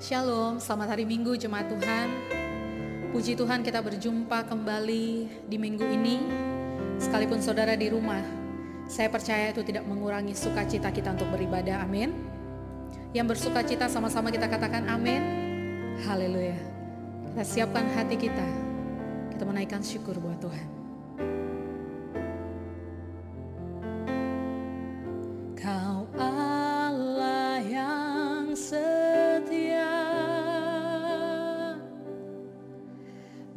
Shalom, selamat hari Minggu Jemaat Tuhan. Puji Tuhan kita berjumpa kembali di minggu ini. Sekalipun saudara di rumah, saya percaya itu tidak mengurangi sukacita kita untuk beribadah, amin. Yang bersukacita sama-sama kita katakan amin. Haleluya. Kita siapkan hati kita menaikkan syukur buat Tuhan. Kau Allah yang setia,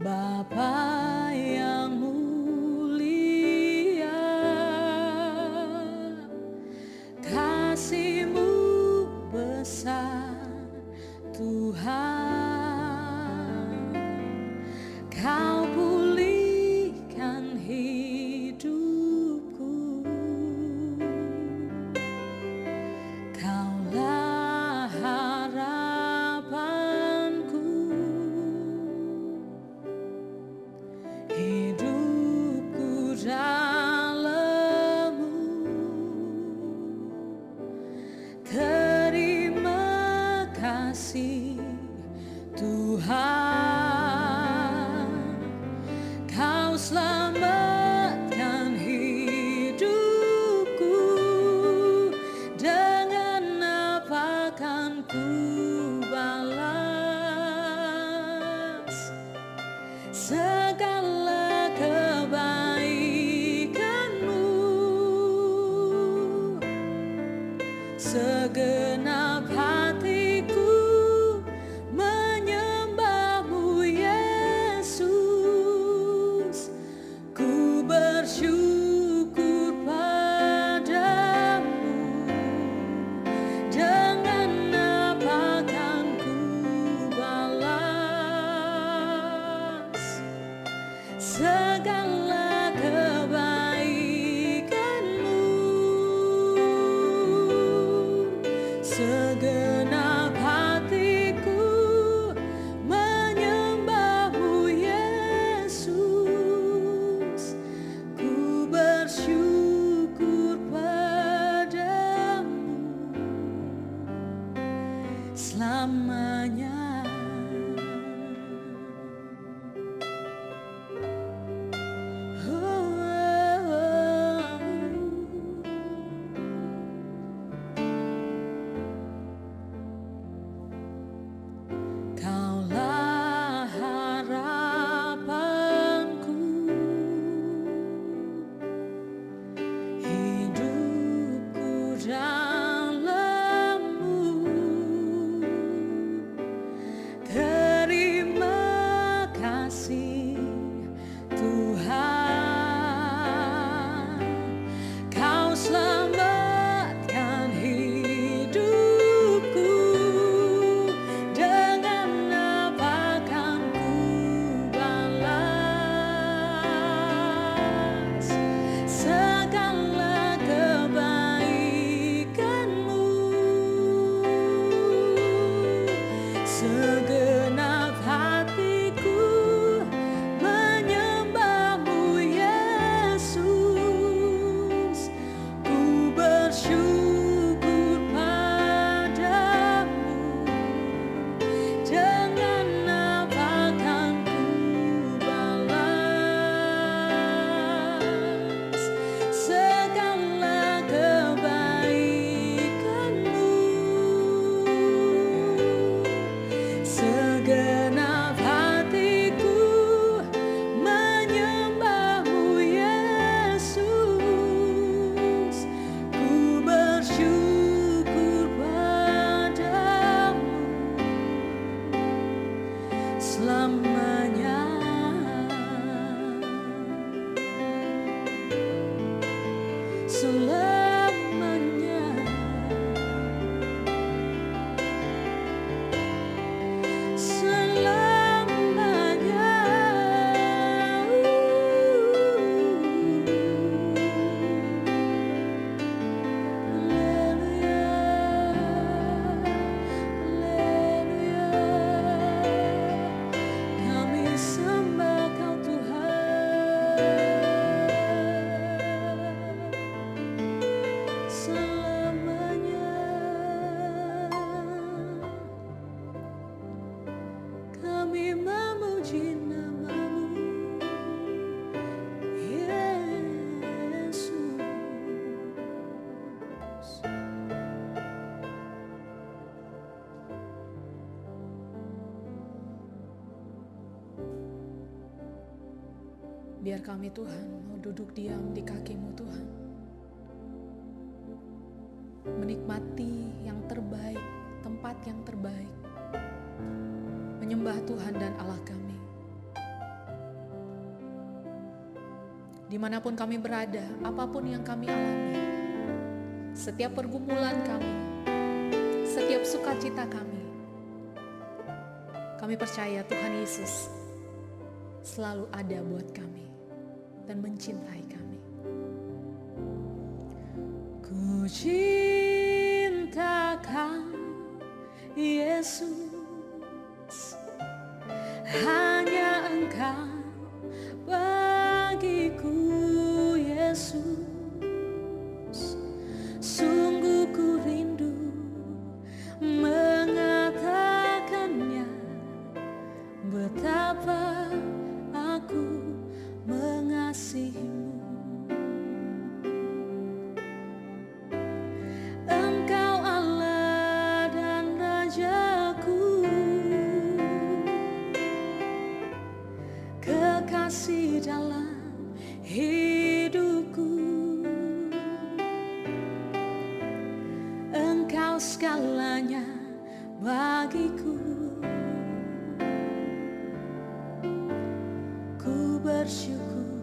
Bapa yang mulia, kasih-Mu besar Tuhan. Kau pulihkan hidupku, Kaulah harapanku. Hidupku dalam-Mu, terima kasih Tuhan. Kau selamatkan hidupku, dengan apa kan ku balas segala kebaikan-Mu. Segenap hatiku menyembah-Mu Yesus. Ku bersyukur padamu, dengan apa kan ku balas segala kebaikan-Mu. Segenap hatiku menyembah-Mu Yesus. Ku bersyukur padamu selamanya. Kaulah harapanku, hidupku dalam-Mu, Biar kami Tuhan mau duduk diam di kaki-Mu Tuhan, menikmati yang terbaik, tempat yang terbaik, menyembah Tuhan dan Allah kami. Dimanapun kami berada, apapun yang kami alami, setiap pergumulan kami, setiap sukacita kami percaya Tuhan Yesus selalu ada buat kami dan mencintai kami. Ku cinta Kau Yesus, hanya Engkau bagiku Yesus. Sungguh ku rindu mengatakannya, betapa aku mengasihimu. Engkau Allah dan Rajaku, kekasih dalam hidupku. Engkau segalanya bagiku. Ku bersyukur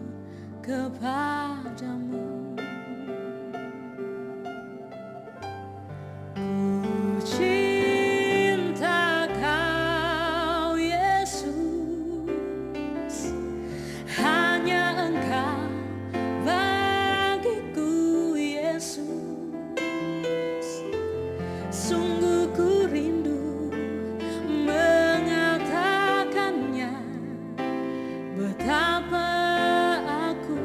kepadamu. Ku cinta Kau Yesus, hanya Engkau bagiku Yesus. Sungguh ku rindu mengatakannya, betapa aku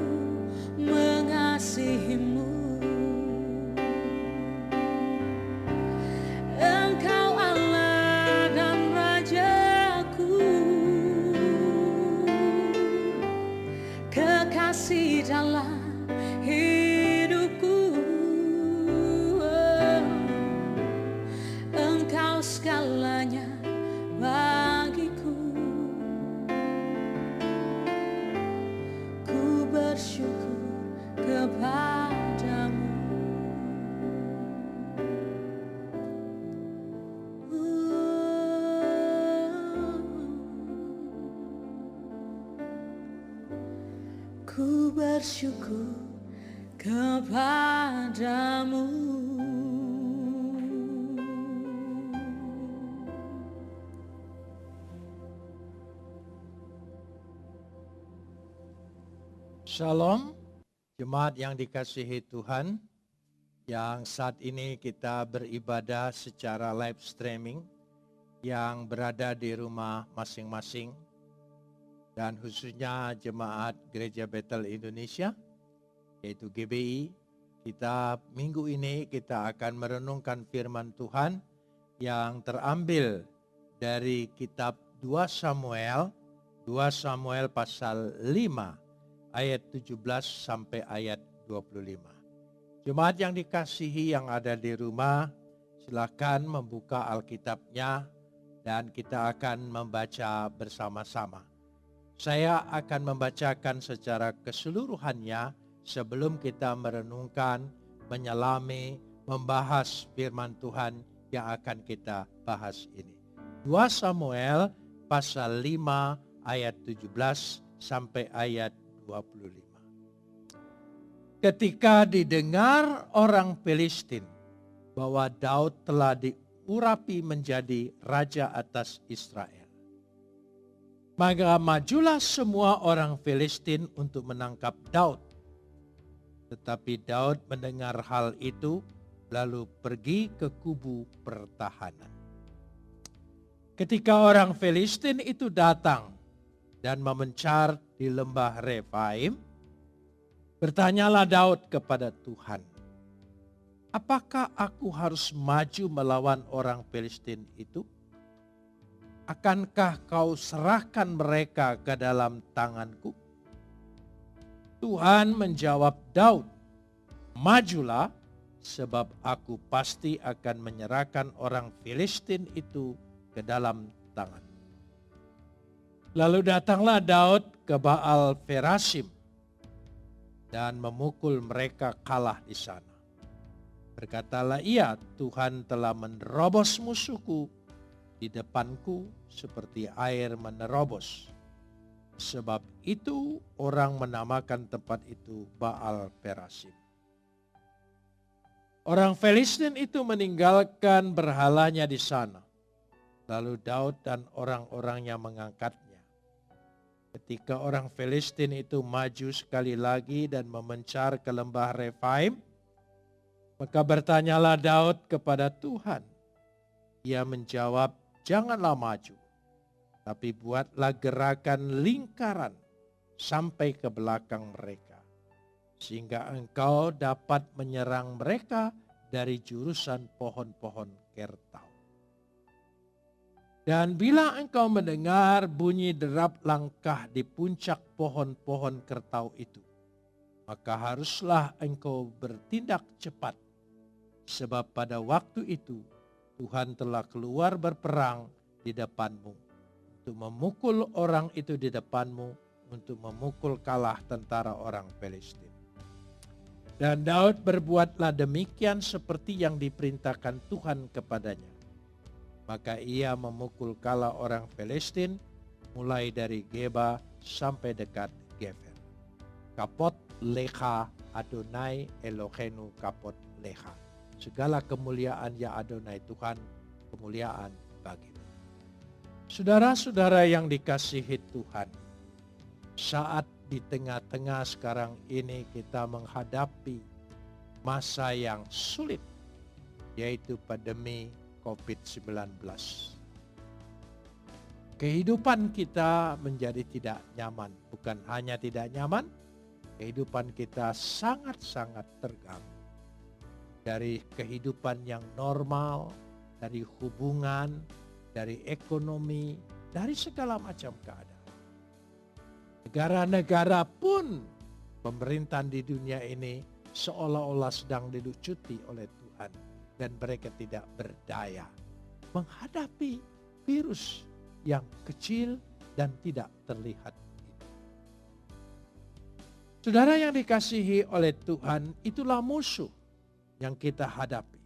mengasihimu. Engkau Allah dan Rajaku, kekasih dalam hidupku. Engkau segalanya bagiku. Ku bersyukur kepadamu. Ku bersyukur kepadamu. Shalom, jemaat yang dikasihi Tuhan, yang saat ini kita beribadah secara live streaming, yang berada di rumah masing-masing, dan khususnya jemaat Gereja Bethel Indonesia, yaitu GBI. Kita minggu ini kita akan merenungkan firman Tuhan yang terambil dari kitab 2 Samuel pasal 5 ayat 17 sampai ayat 25. Jemaat yang dikasihi yang ada di rumah, silakan membuka Alkitabnya dan kita akan membaca bersama-sama. Saya akan membacakan secara keseluruhannya sebelum kita merenungkan, menyelami, membahas firman Tuhan yang akan kita bahas ini. 2 Samuel pasal 5 ayat 17 sampai ayat 25. Ketika didengar orang Filistin bahwa Daud telah diurapi menjadi raja atas Israel, maka majulah semua orang Filistin untuk menangkap Daud. Tetapi Daud mendengar hal itu, lalu pergi ke kubu pertahanan. Ketika orang Filistin itu datang dan memencar di lembah Refaim, bertanyalah Daud kepada Tuhan, apakah aku harus maju melawan orang Filistin itu? Akankah kau serahkan mereka ke dalam tanganku? Tuhan menjawab Daud, majulah, sebab aku pasti akan menyerahkan orang Filistin itu ke dalam tangan. Lalu datanglah Daud ke Baal Perasim dan memukul mereka kalah di sana. Berkatalah ia, Tuhan telah menerobos musuhku di depanku seperti air menerobos. Sebab itu orang menamakan tempat itu Baal Perasim. Orang Filistin itu meninggalkan berhalanya di sana. Lalu Daud dan orang-orangnya mengangkatnya. Ketika orang Filistin itu maju sekali lagi dan memencar ke lembah Refaim, maka bertanyalah Daud kepada Tuhan. Ia menjawab, janganlah maju, tapi buatlah gerakan lingkaran sampai ke belakang mereka, sehingga engkau dapat menyerang mereka dari jurusan pohon-pohon kertau. Dan bila engkau mendengar bunyi derap langkah di puncak pohon-pohon kertau itu, maka haruslah engkau bertindak cepat. Sebab pada waktu itu Tuhan telah keluar berperang di depanmu, untuk memukul orang itu di depanmu, untuk memukul kalah tentara orang Filistin. Dan Daud berbuatlah demikian seperti yang diperintahkan Tuhan kepadanya. Maka ia memukul kalah orang Filistin mulai dari Geba sampai dekat Gefer. Kapot lecha Adonai Elohenu kapot lecha. Segala kemuliaan ya Adonai Tuhan, kemuliaan bagimu. Saudara-saudara yang dikasihi Tuhan, saat di tengah-tengah sekarang ini kita menghadapi masa yang sulit, yaitu pandemi COVID-19. Kehidupan kita menjadi tidak nyaman. Bukan hanya tidak nyaman, kehidupan kita sangat-sangat terganggu. Dari kehidupan yang normal, dari hubungan, dari ekonomi, dari segala macam keadaan. Negara-negara pun, pemerintahan di dunia ini seolah-olah sedang dilucuti oleh Tuhan. Dan mereka tidak berdaya menghadapi virus yang kecil dan tidak terlihat. Saudara yang dikasihi oleh Tuhan, itulah musuh yang kita hadapi.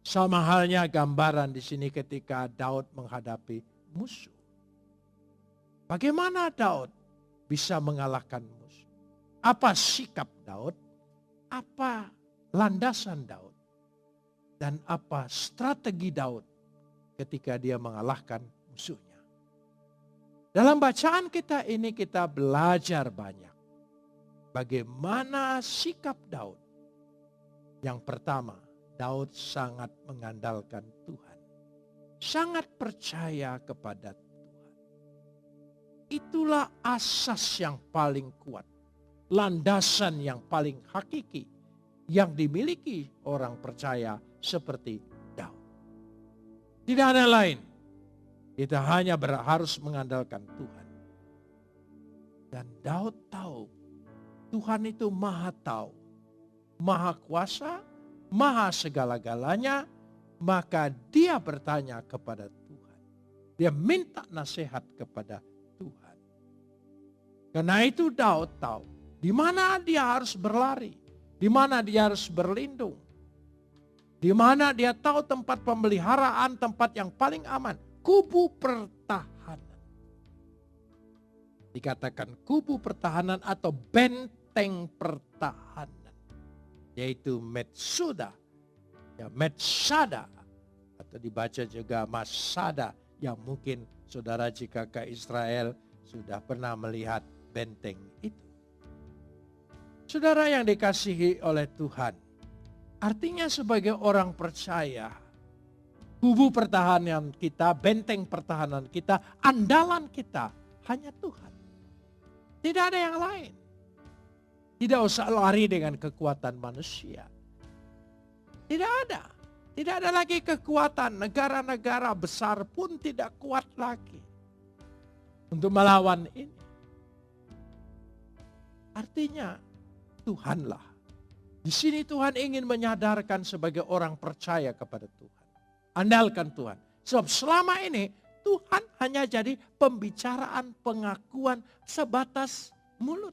Sama halnya gambaran di sini ketika Daud menghadapi musuh. Bagaimana Daud bisa mengalahkan musuh? Apa sikap Daud? Apa landasan Daud? Dan apa strategi Daud ketika dia mengalahkan musuhnya. Dalam bacaan kita ini kita belajar banyak. Bagaimana sikap Daud. Yang pertama, Daud sangat mengandalkan Tuhan. Sangat percaya kepada Tuhan. Itulah asas yang paling kuat. Landasan yang paling hakiki yang dimiliki orang percaya seperti Daud. Tidak ada lain. Kita hanya harus mengandalkan Tuhan. Dan Daud tahu Tuhan itu maha tahu, maha kuasa, maha segala-galanya. Maka dia bertanya kepada Tuhan. Dia minta nasihat kepada Tuhan. Karena itu Daud tahu di mana dia harus berlari, di mana dia harus berlindung. Di mana dia tahu tempat pemeliharaan, tempat yang paling aman. Kubu pertahanan. Dikatakan kubu pertahanan atau benteng pertahanan. Yaitu Metsuda. Ya, Metsada. Atau dibaca juga Masada. Yang mungkin saudara jika ke Israel sudah pernah melihat benteng itu. Saudara yang dikasihi oleh Tuhan. Artinya sebagai orang percaya, kubu pertahanan kita, benteng pertahanan kita, andalan kita hanya Tuhan. Tidak ada yang lain. Tidak usah lari dengan kekuatan manusia. Tidak ada. Tidak ada lagi kekuatan. Negara-negara besar pun tidak kuat lagi untuk melawan ini. Artinya Tuhanlah. Di sini Tuhan ingin menyadarkan sebagai orang percaya kepada Tuhan. Andalkan Tuhan. Sebab selama ini Tuhan hanya jadi pembicaraan, pengakuan sebatas mulut.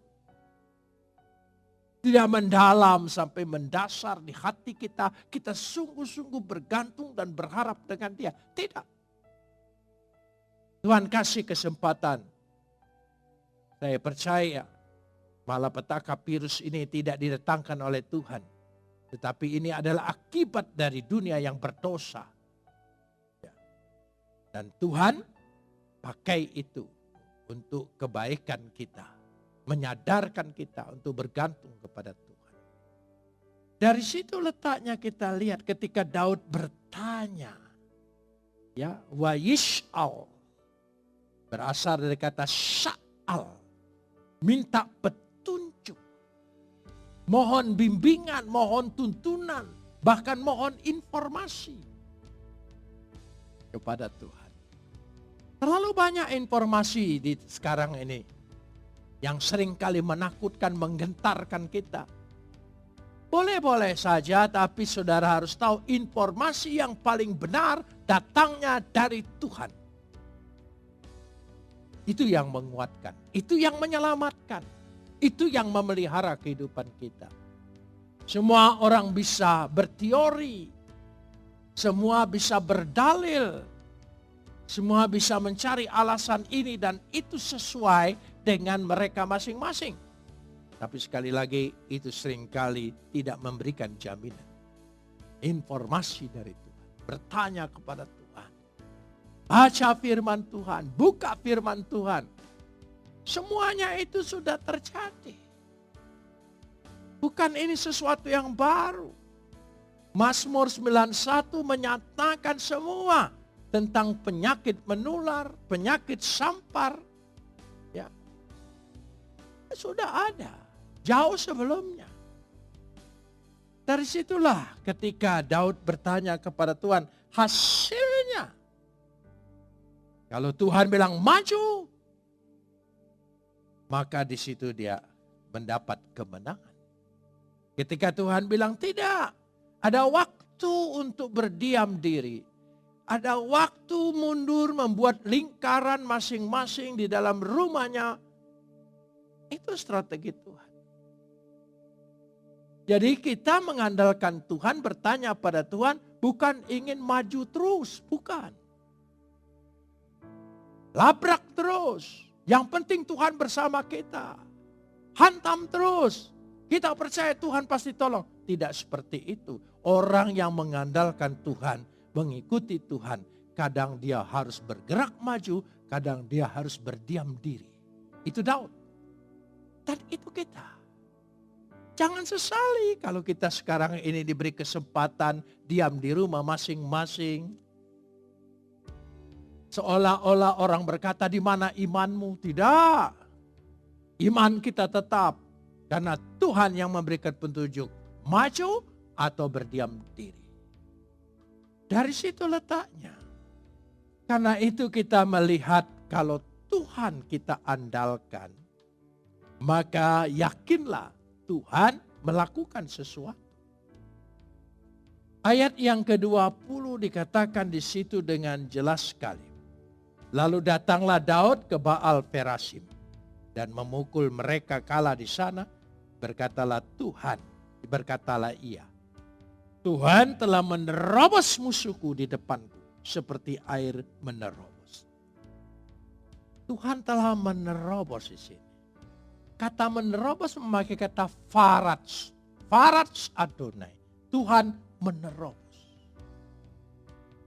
Tidak mendalam sampai mendasar di hati kita. Kita sungguh-sungguh bergantung dan berharap dengan Dia. Tidak. Tuhan kasih kesempatan. Saya percaya malapetaka virus ini tidak didatangkan oleh Tuhan. Tetapi ini adalah akibat dari dunia yang berdosa. Dan Tuhan pakai itu untuk kebaikan kita. Menyadarkan kita untuk bergantung kepada Tuhan. Dari situ letaknya kita lihat ketika Daud bertanya. Ya, wa yish'al. Berasal dari kata sya'al. Minta petunjuk. Mohon bimbingan, mohon tuntunan. Bahkan mohon informasi. Kepada Tuhan. Terlalu banyak informasi di sekarang ini. Yang seringkali menakutkan, menggentarkan kita. Boleh-boleh saja, tapi saudara harus tahu informasi yang paling benar datangnya dari Tuhan. Itu yang menguatkan, itu yang menyelamatkan, itu yang memelihara kehidupan kita. Semua orang bisa berteori, semua bisa berdalil, semua bisa mencari alasan ini dan itu sesuai dengan mereka masing-masing. Tapi sekali lagi itu seringkali tidak memberikan jaminan. Informasi dari Tuhan. Bertanya kepada Tuhan. Baca firman Tuhan. Buka firman Tuhan. Semuanya itu sudah terjadi. Bukan ini sesuatu yang baru. Mazmur 91 menyatakan semua tentang penyakit menular, penyakit sampar. Ya. Sudah ada, jauh sebelumnya. Dari situlah ketika Daud bertanya kepada Tuhan, hasilnya. Kalau Tuhan bilang maju, maka di situ dia mendapat kemenangan. Ketika Tuhan bilang tidak, ada waktu untuk berdiam diri. Ada waktu mundur membuat lingkaran masing-masing di dalam rumahnya. Itu strategi Tuhan. Jadi kita mengandalkan Tuhan, bertanya pada Tuhan, bukan ingin maju terus, bukan. Labrak terus, yang penting Tuhan bersama kita. Hantam terus, kita percaya Tuhan pasti tolong. Tidak seperti itu. Orang yang mengandalkan Tuhan, mengikuti Tuhan, kadang dia harus bergerak maju, kadang dia harus berdiam diri. Itu Daud. Dan itu kita. Jangan sesali kalau kita sekarang ini diberi kesempatan diam di rumah masing-masing. Seolah-olah orang berkata, di mana imanmu? Tidak. Iman kita tetap. Karena Tuhan yang memberikan petunjuk. Maju atau berdiam diri. Dari situ letaknya. Karena itu kita melihat kalau Tuhan kita andalkan. Maka yakinlah Tuhan melakukan sesuatu. Ayat yang ke-20 dikatakan di situ dengan jelas sekali. Lalu datanglah Daud ke Baal Perasim dan memukul mereka kala di sana. Berkatalah ia. Tuhan telah menerobos musuhku di depanku seperti air menerobos. Tuhan telah menerobos di sini. Kata menerobos memakai kata faraj. Faraj Adonai. Tuhan menerobos.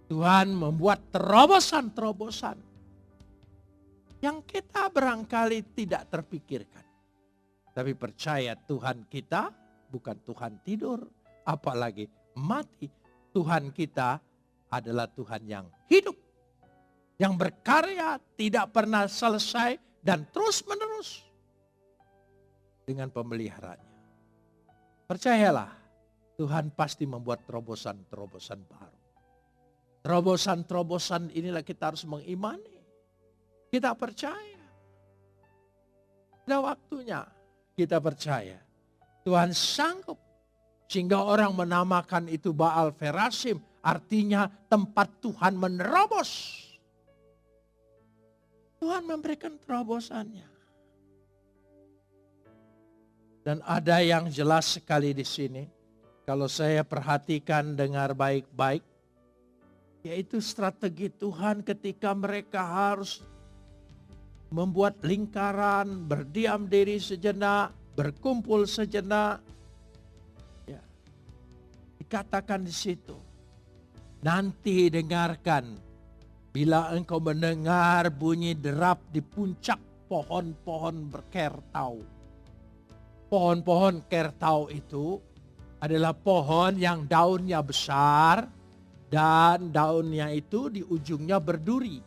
Tuhan membuat terobosan-terobosan. Yang kita barangkali tidak terpikirkan. Tapi percaya Tuhan kita bukan Tuhan tidur. Apalagi mati. Tuhan kita adalah Tuhan yang hidup. Yang berkarya tidak pernah selesai dan terus menerus. Dengan pemeliharaannya. Percayalah, Tuhan pasti membuat terobosan-terobosan baru. Terobosan-terobosan inilah kita harus mengimani. Kita percaya. Ada waktunya kita percaya. Tuhan sanggup. Sehingga orang menamakan itu Baal Perasim. Artinya tempat Tuhan menerobos. Tuhan memberikan terobosannya. Dan ada yang jelas sekali di sini. Kalau saya perhatikan dengar baik-baik. Yaitu strategi Tuhan ketika mereka harus membuat lingkaran, berdiam diri sejenak, berkumpul sejenak. Ya. Dikatakan di situ. Nanti dengarkan. Bila engkau mendengar bunyi derap di puncak pohon-pohon berkertau. Pohon-pohon kertau itu adalah pohon yang daunnya besar dan daunnya itu di ujungnya berduri.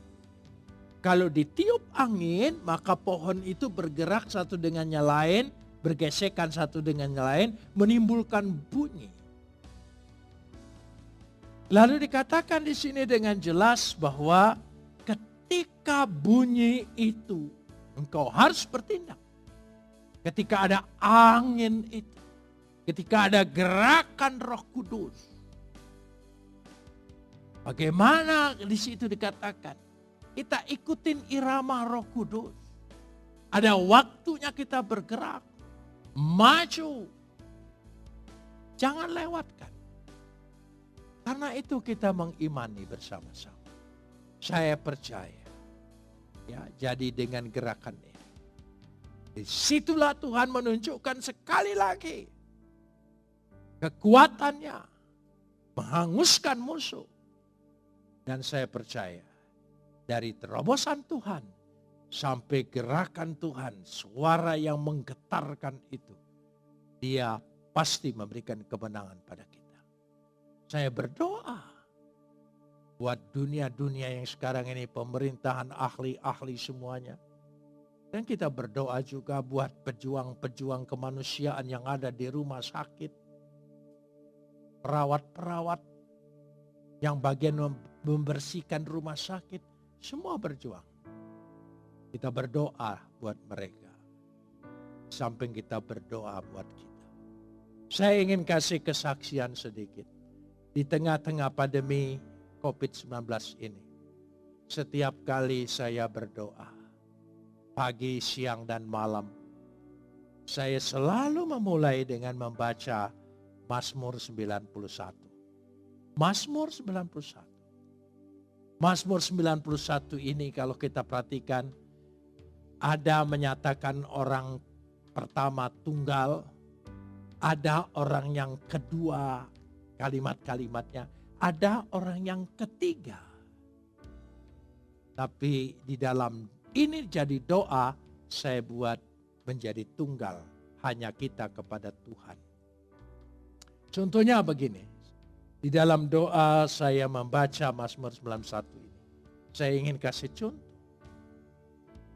Kalau ditiup angin maka pohon itu bergerak satu dengan yang lain, bergesekan satu dengan yang lain, menimbulkan bunyi. Lalu dikatakan di sini dengan jelas bahwa ketika bunyi itu engkau harus bertindak. Ketika ada angin itu, ketika ada gerakan Roh Kudus. Bagaimana di situ dikatakan? Kita ikutin irama Roh Kudus. Ada waktunya kita bergerak, maju. Jangan lewatkan. Karena itu kita mengimani bersama-sama. Saya percaya. Ya, jadi dengan gerakan ini. Disitulah Tuhan menunjukkan sekali lagi kekuatannya menghanguskan musuh. Dan saya percaya dari terobosan Tuhan sampai gerakan Tuhan, suara yang menggetarkan itu, Dia pasti memberikan kemenangan pada kita. Saya berdoa buat dunia-dunia yang sekarang ini, pemerintahan, ahli-ahli semuanya. Dan kita berdoa juga buat pejuang-pejuang kemanusiaan yang ada di rumah sakit. Perawat-perawat yang bagian membersihkan rumah sakit. Semua berjuang. Kita berdoa buat mereka. Samping kita berdoa buat kita. Saya ingin kasih kesaksian sedikit. Di tengah-tengah pandemi COVID-19 ini. Setiap kali saya berdoa. Pagi, siang, dan malam. Saya selalu memulai dengan membaca Mazmur 91. Mazmur 91. Mazmur 91 ini kalau kita perhatikan. Ada menyatakan orang pertama tunggal. Ada orang yang kedua kalimat-kalimatnya. Ada orang yang ketiga. Tapi di dalam ini jadi doa saya buat menjadi tunggal. Hanya kita kepada Tuhan. Contohnya begini. Di dalam doa saya membaca Mazmur 91 ini. Saya ingin kasih contoh.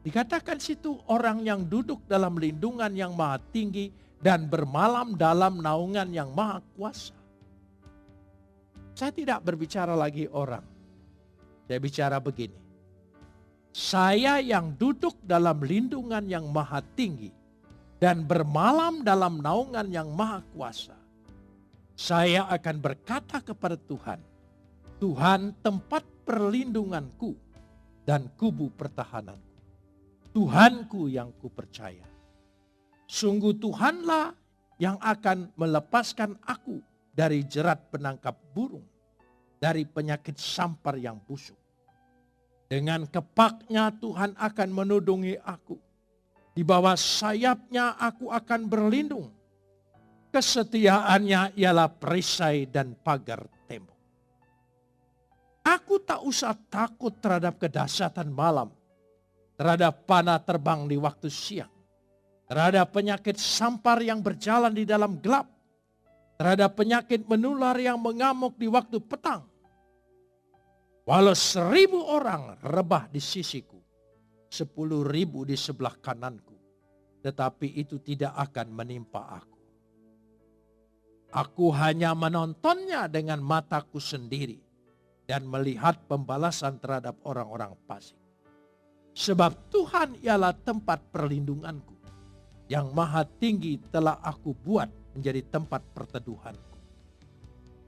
Dikatakan situ orang yang duduk dalam lindungan yang maha tinggi. Dan bermalam dalam naungan yang maha kuasa. Saya tidak berbicara lagi orang. Saya bicara begini. Saya yang duduk dalam lindungan yang maha tinggi dan bermalam dalam naungan yang maha kuasa. Saya akan berkata kepada Tuhan, Tuhan tempat perlindunganku dan kubu pertahananku. Tuhanku yang kupercaya. Sungguh Tuhanlah yang akan melepaskan aku dari jerat penangkap burung, dari penyakit sampar yang busuk. Dengan kepaknya Tuhan akan menudungi aku. Di bawah sayapnya aku akan berlindung. Kesetiaannya ialah perisai dan pagar tembok. Aku tak usah takut terhadap kedahsyatan malam. Terhadap panah terbang di waktu siang. Terhadap penyakit sampar yang berjalan di dalam gelap. Terhadap penyakit menular yang mengamuk di waktu petang. Walau 1000 orang rebah di sisiku, 10.000 di sebelah kananku, tetapi itu tidak akan menimpa aku. Aku hanya menontonnya dengan mataku sendiri dan melihat pembalasan terhadap orang-orang fasik. Sebab Tuhan ialah tempat perlindunganku, yang maha tinggi telah aku buat menjadi tempat perteduhanku.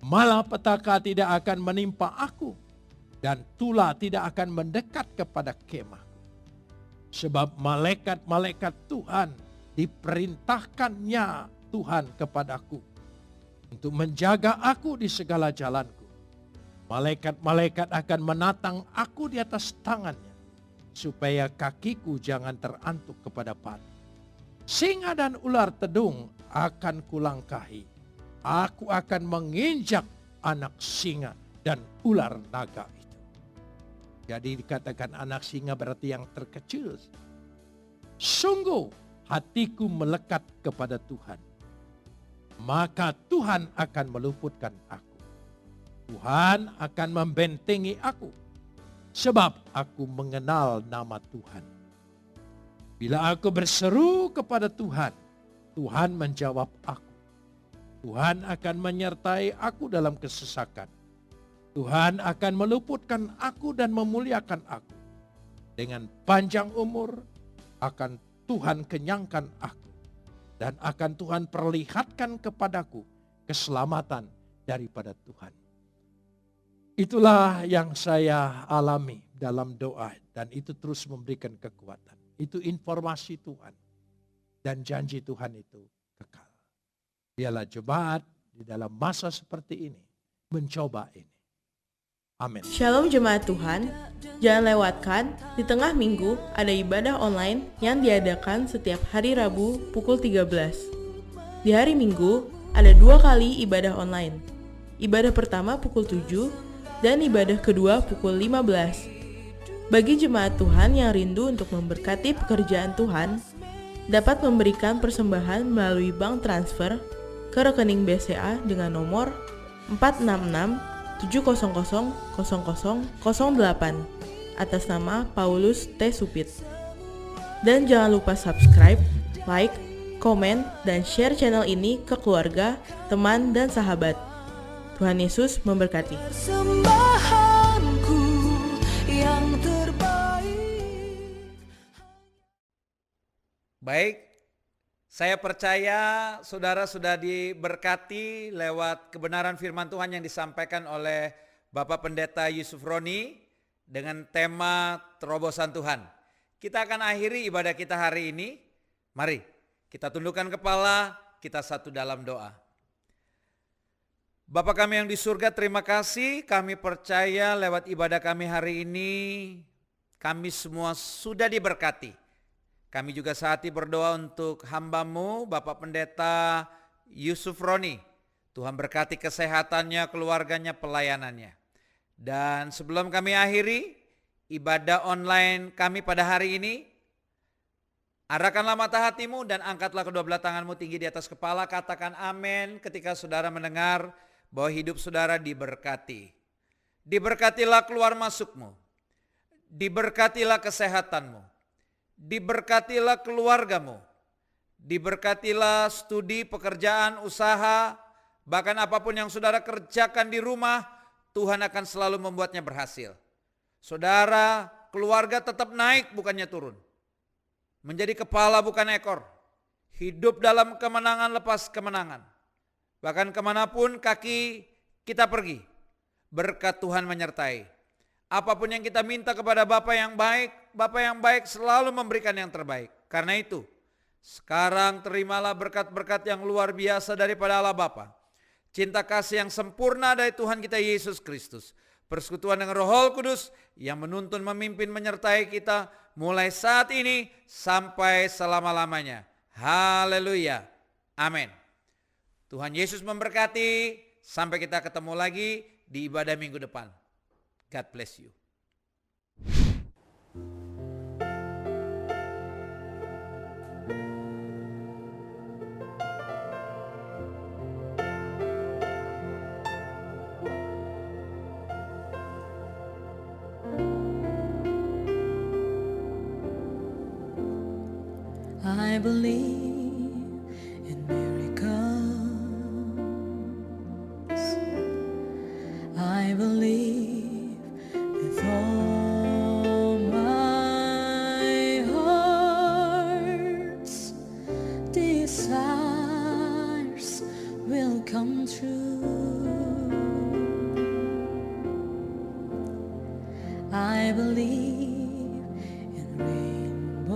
Malapetaka tidak akan menimpa aku. Dan tulah tidak akan mendekat kepada kemah. Sebab malaikat-malaikat Tuhan diperintahkannya Tuhan kepadaku untuk menjaga aku di segala jalanku. Malaikat-malaikat akan menatang aku di atas tangannya, supaya kakiku jangan terantuk kepada batu. Singa dan ular tedung akan kulangkahi. Aku akan menginjak anak singa dan ular naga itu. Jadi dikatakan anak singa berarti yang terkecil. Sungguh hatiku melekat kepada Tuhan. Maka Tuhan akan meluputkan aku. Tuhan akan membentengi aku. Sebab aku mengenal nama Tuhan. Bila aku berseru kepada Tuhan, Tuhan menjawab aku. Tuhan akan menyertai aku dalam kesesakan. Tuhan akan meluputkan aku dan memuliakan aku. Dengan panjang umur akan Tuhan kenyangkan aku. Dan akan Tuhan perlihatkan kepadaku keselamatan daripada Tuhan. Itulah yang saya alami dalam doa. Dan itu terus memberikan kekuatan. Itu informasi Tuhan. Dan janji Tuhan itu kekal. Biarlah jemaat di dalam masa seperti ini mencoba ini. Amin. Shalom jemaat Tuhan, jangan lewatkan di tengah minggu ada ibadah online yang diadakan setiap hari Rabu pukul 13. Di hari Minggu ada 2 kali ibadah online. Ibadah pertama pukul 7 dan ibadah kedua pukul 15. Bagi jemaat Tuhan yang rindu untuk memberkati pekerjaan Tuhan, dapat memberikan persembahan melalui bank transfer ke rekening BCA dengan nomor 466 700 0008 atas nama Paulus T. Supit. Dan jangan lupa subscribe, like, komen, dan share channel ini ke keluarga, teman, dan sahabat. Tuhan Yesus memberkati. Persembahanku yang terbaik. Baik, saya percaya saudara sudah diberkati lewat kebenaran firman Tuhan yang disampaikan oleh Bapak Pendeta Yusuf Roni dengan tema terobosan Tuhan. Kita akan akhiri ibadah kita hari ini. Mari kita tundukkan kepala, kita satu dalam doa. Bapa kami yang di surga, terima kasih, kami percaya lewat ibadah kami hari ini, kami semua sudah diberkati. Kami juga sehati berdoa untuk hamba-Mu, Bapak Pendeta Yusuf Roni. Tuhan berkati kesehatannya, keluarganya, pelayanannya. Dan sebelum kami akhiri ibadah online kami pada hari ini, arahkanlah mata hatimu dan angkatlah kedua belah tanganmu tinggi di atas kepala. Katakan amin ketika saudara mendengar bahwa hidup saudara diberkati. Diberkatilah keluar masukmu. Diberkatilah kesehatanmu. Diberkatilah keluargamu. Diberkatilah studi, pekerjaan, usaha, bahkan apapun yang saudara kerjakan di rumah, Tuhan akan selalu membuatnya berhasil. Saudara, keluarga tetap naik bukannya turun. Menjadi kepala bukan ekor. Hidup dalam kemenangan lepas kemenangan. Bahkan kemanapun kaki kita pergi, berkat Tuhan menyertai. Apapun yang kita minta kepada Bapa yang baik selalu memberikan yang terbaik. Karena itu, sekarang terimalah berkat-berkat yang luar biasa daripada Allah Bapa. Cinta kasih yang sempurna dari Tuhan kita Yesus Kristus. Persekutuan dengan Roh Kudus yang menuntun, memimpin, menyertai kita mulai saat ini sampai selama-lamanya. Haleluya. Amin. Tuhan Yesus memberkati. Sampai kita ketemu lagi di ibadah minggu depan. God bless you. I believe in miracles. I believe with all my heart's desires will come true. I believe in rainbows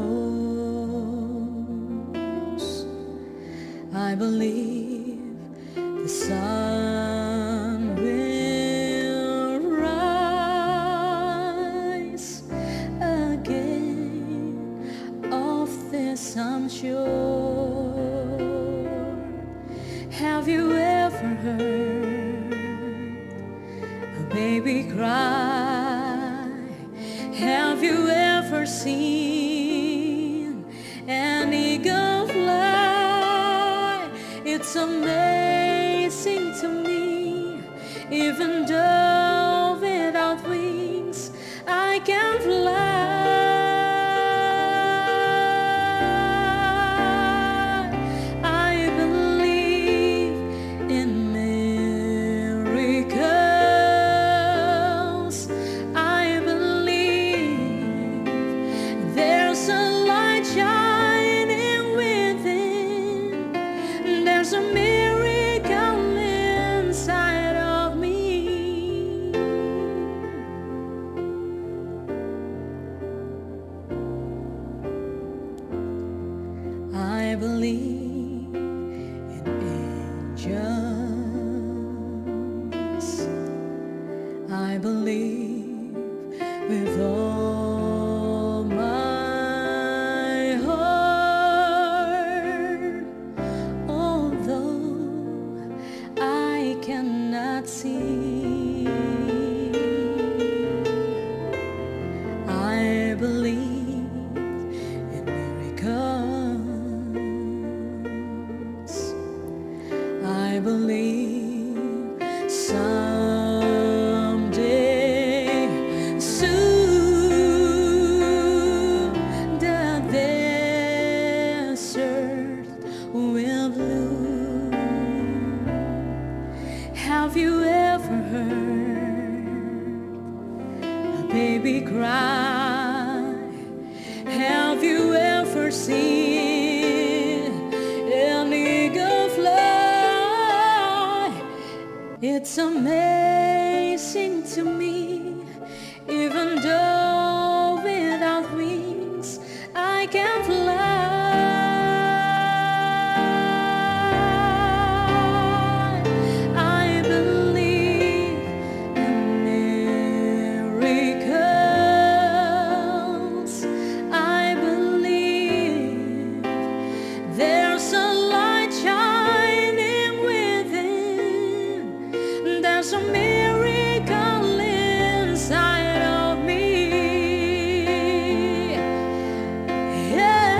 believe the sun will rise again. Of this I'm sure. Have you ever heard a baby cry? Have you ever seen an eagle fly? It's amazing to me, even though without wings I can fly. I believe in miracles. I believe there's a light shining within. There's a miracle inside of me. I believe in angels. I believe with all my heart, although I cannot see. I believe in miracles. I believe someday soon the desert will bloom. Have you ever heard a baby cry? Have you ever seen an eagle fly? It's amazing to me, even though without wings I can fly. I believe in miracles. I believe there's a light shining within. There's a miracle inside of me. Yeah,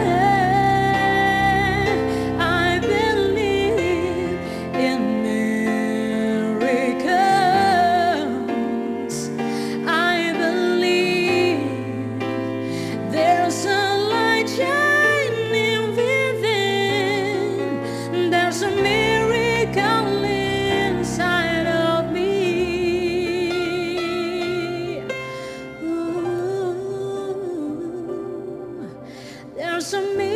I believe in miracles. I believe there's a light shining within. There's a miracle inside of me. Ooh, there's a miracle